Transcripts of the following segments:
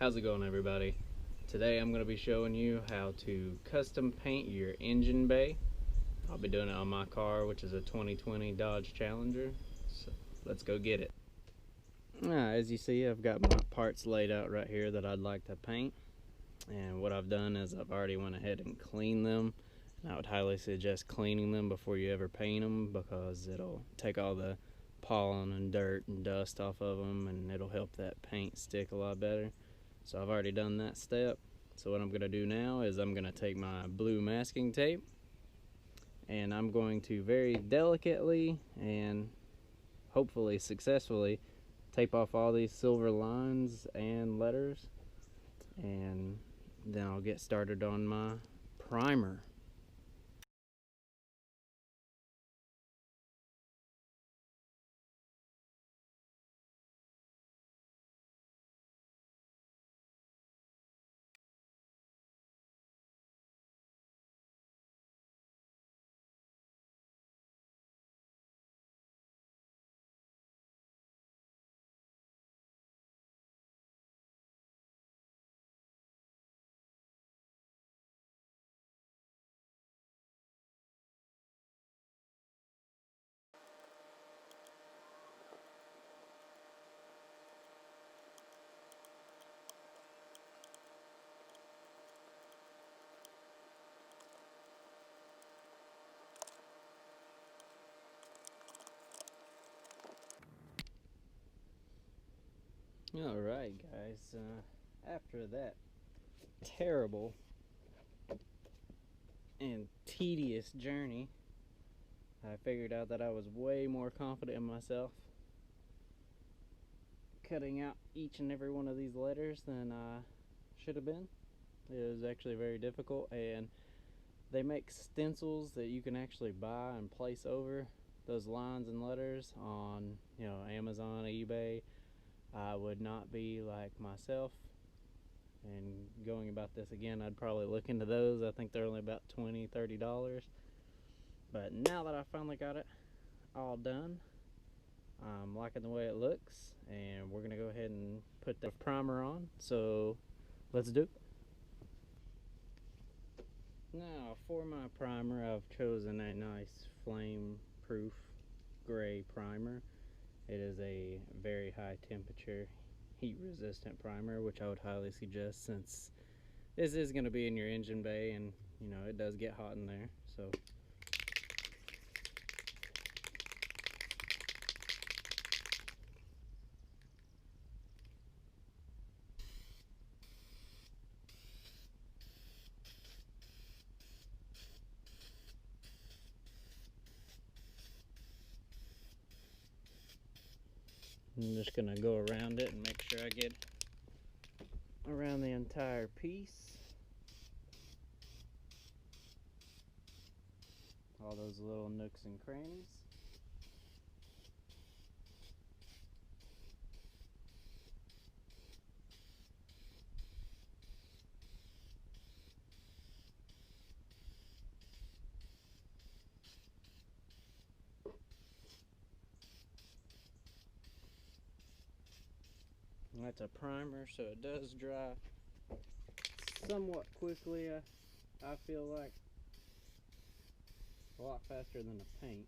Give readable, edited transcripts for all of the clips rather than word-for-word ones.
How's it going, everybody? Today I'm going to be showing you how to custom paint your engine bay. I'll be doing it on my car, which is a 2020 Dodge Challenger. So let's go get it. As you see, I've got my parts laid out right here that I'd like to paint. And what I've done is I've already went ahead and cleaned them. And I would highly suggest cleaning them before you ever paint them, because it'll take all the pollen and dirt and dust off of them, and it'll help that paint stick a lot better. So I've already done that step. So what I'm going to do now is I'm going to take my blue masking tape, and I'm going to very delicately and hopefully successfully tape off all these silver lines and letters, and then I'll get started on my primer. Alright guys, after that terrible and tedious journey, I figured out that I was way more confident in myself cutting out each and every one of these letters than I should have been. It was actually very difficult, and they make stencils that you can actually buy and place over those lines and letters on, Amazon, eBay. I would not be like myself and going about this again. I'd probably look into those. I think they're only about $20-$30. But now that I finally got it all done, I'm liking the way it looks, and we're gonna go ahead and put the primer on. So let's do it. Now for my primer, I've chosen a nice flame proof gray primer. It is a very high temperature, heat resistant primer, which I would highly suggest, since this is going to be in your engine bay, and it does get hot in there. So I'm just going to go around it and make sure I get around the entire piece. All those little nooks and crannies. And that's a primer, so it does dry somewhat quickly. I feel like a lot faster than a paint.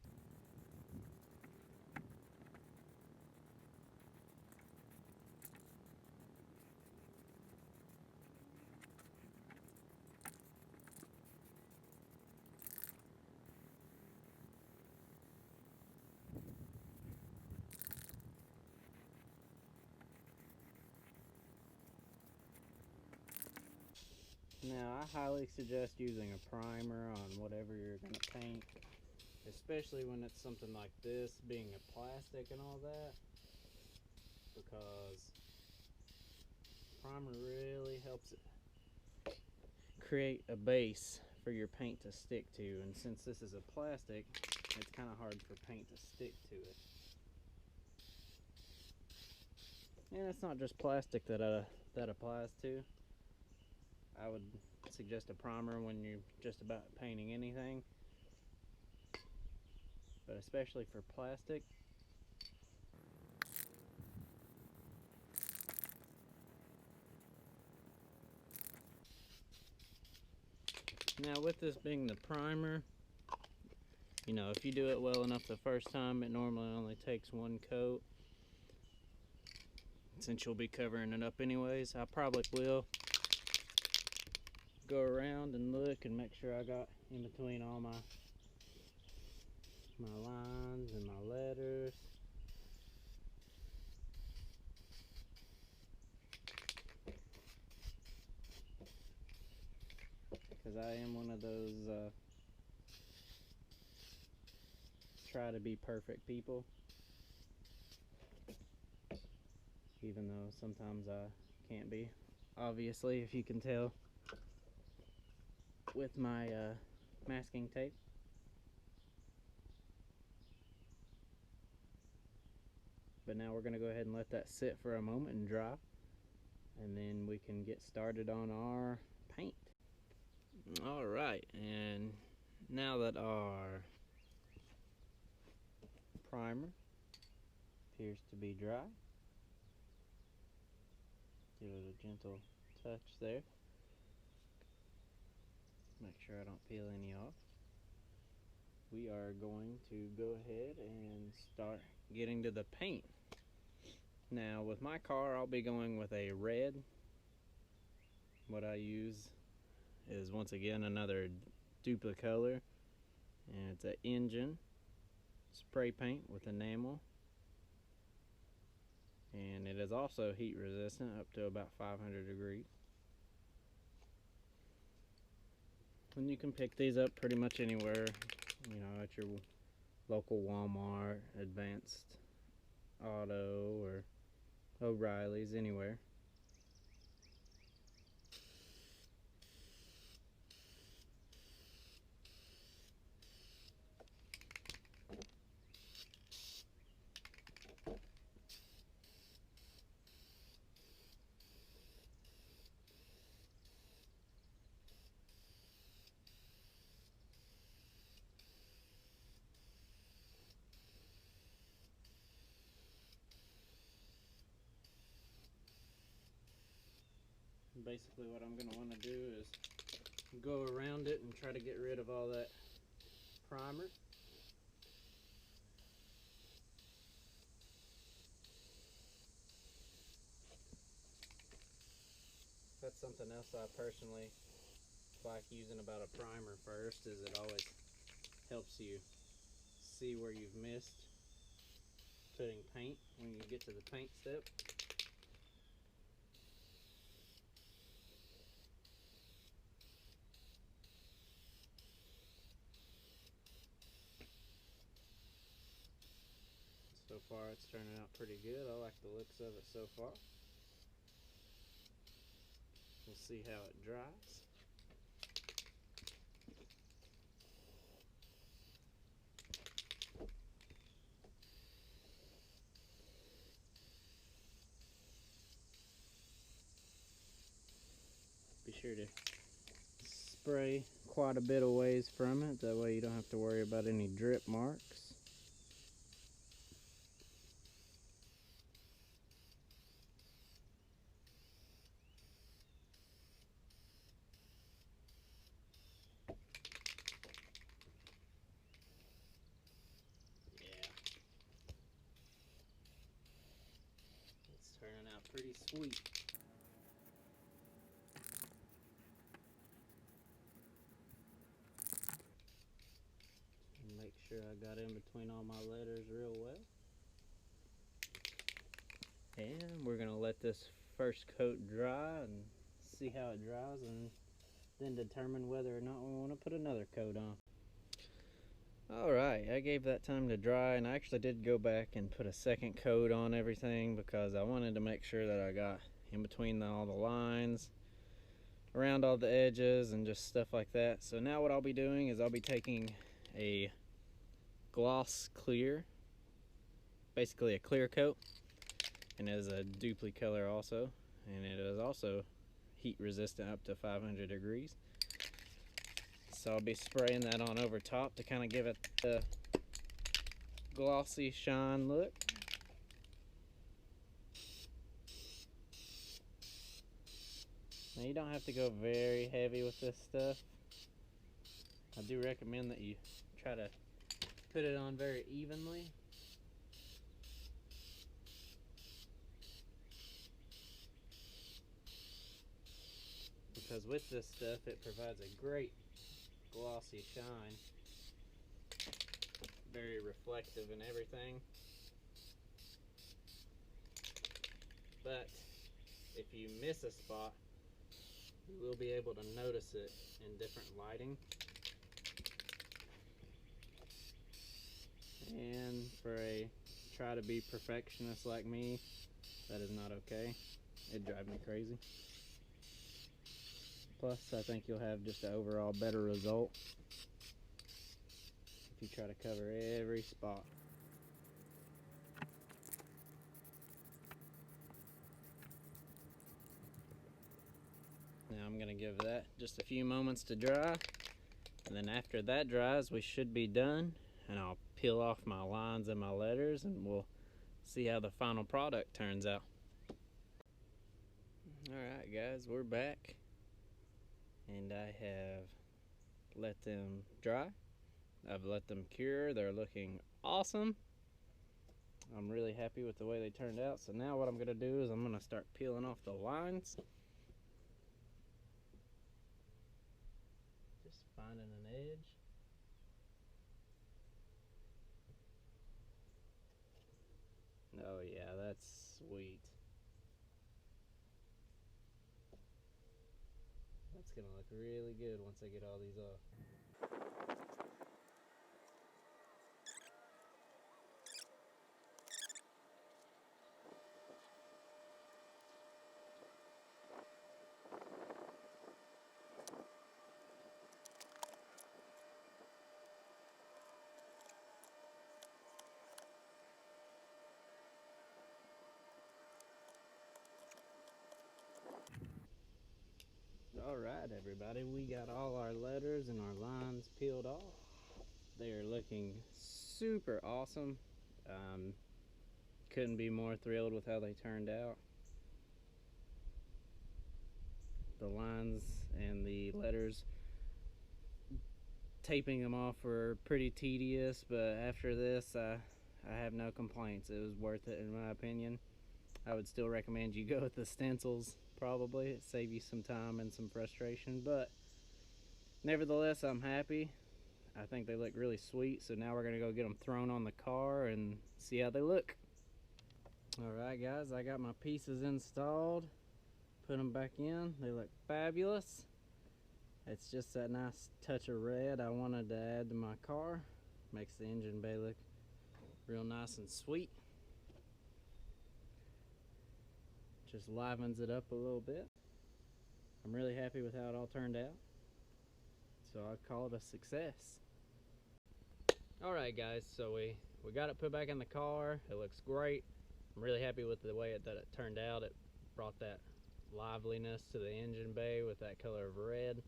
Now, I highly suggest using a primer on whatever you're going to paint, especially when it's something like this, being a plastic and all that, because primer really helps it create a base for your paint to stick to, and since this is a plastic, it's kind of hard for paint to stick to it. And it's not just plastic that applies to. I would suggest a primer when you're just about painting anything, but especially for plastic. Now with this being the primer, you know, if you do it well enough the first time, it normally only takes one coat. Since you'll be covering it up anyways, I probably will go around and look and make sure I got in between all my lines and my letters. Because I am one of those try to be perfect people, even though sometimes I can't be, obviously, if you can tell with my masking tape. But now we're going to go ahead and let that sit for a moment and dry, and then we can get started on our paint. Alright, and now that our primer appears to be dry, give it a gentle touch there. Make sure I don't peel any off. We are going to go ahead and start getting to the paint. Now with my car, I'll be going with a red. What I use is once again another Duplicolor, and it's an engine spray paint with enamel, and it is also heat resistant up to about 500 degrees. And you can pick these up pretty much anywhere, you know, at your local Walmart, Advanced Auto, or O'Reilly's, anywhere. Basically what I'm going to want to do is go around it and try to get rid of all that primer. That's something else I personally like using about a primer first, is it always helps you see where you've missed putting paint when you get to the paint step. So far it's turning out pretty good. I like the looks of it so far. We'll see how it dries. Be sure to spray quite a bit of ways from it, that way you don't have to worry about any drip marks. It's turning out pretty sweet. And make sure I got in between all my letters real well. And we're gonna let this first coat dry and see how it dries, and then determine whether or not we want to put another coat on. Alright, I gave that time to dry, and I actually did go back and put a second coat on everything because I wanted to make sure that I got in between all the lines, around all the edges, and just stuff like that. So now what I'll be doing is I'll be taking a gloss clear, basically a clear coat, and it is a Duplicolor also, and it is also heat resistant up to 500 degrees. So I'll be spraying that on over top to kind of give it the glossy shine look. Now you don't have to go very heavy with this stuff. I do recommend that you try to put it on very evenly. Because with this stuff, it provides a great glossy shine. Very reflective and everything. But if you miss a spot, you will be able to notice it in different lighting. And for a try to be perfectionist like me, that is not okay. It'd drive me crazy. Plus, I think you'll have just an overall better result if you try to cover every spot. Now I'm gonna give that just a few moments to dry, and then after that dries, we should be done, and I'll peel off my lines and my letters, and we'll see how the final product turns out. Alright guys, we're back, and I have let them dry. I've let them cure. They're looking awesome. I'm really happy with the way they turned out. So now what I'm gonna do is I'm gonna start peeling off the lines. Just finding an edge. Oh yeah, that's sweet. That's gonna look really good once I get all these off. Alright everybody, we got all our letters and our lines peeled off. They are looking super awesome. Couldn't be more thrilled with how they turned out. The lines and the letters, taping them off were pretty tedious, but after this I have no complaints. It was worth it in my opinion. I would still recommend you go with the stencils probably. It save you some time and some frustration, but nevertheless I'm happy. I think they look really sweet, so now we're gonna go get them thrown on the car and see how they look. Alright guys, I got my pieces installed, put them back in. They look fabulous. It's just that nice touch of red I wanted to add to my car. Makes the engine bay look real nice and sweet. Just livens it up a little bit. I'm really happy with how it all turned out, so I'd call it a success. Alright guys, so we got it put back in the car. It looks great. I'm really happy with the way that it turned out. It brought that liveliness to the engine bay with that color of red.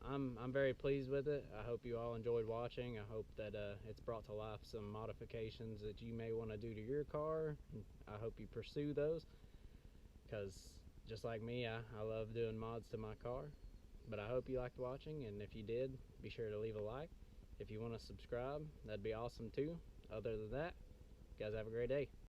I'm very pleased with it. I hope you all enjoyed watching. I hope that it's brought to life some modifications that you may want to do to your car. I hope you pursue those, because just like me, I love doing mods to my car. But I hope you liked watching, and if you did, be sure to leave a like. If you want to subscribe, that'd be awesome too. Other than that, you guys have a great day.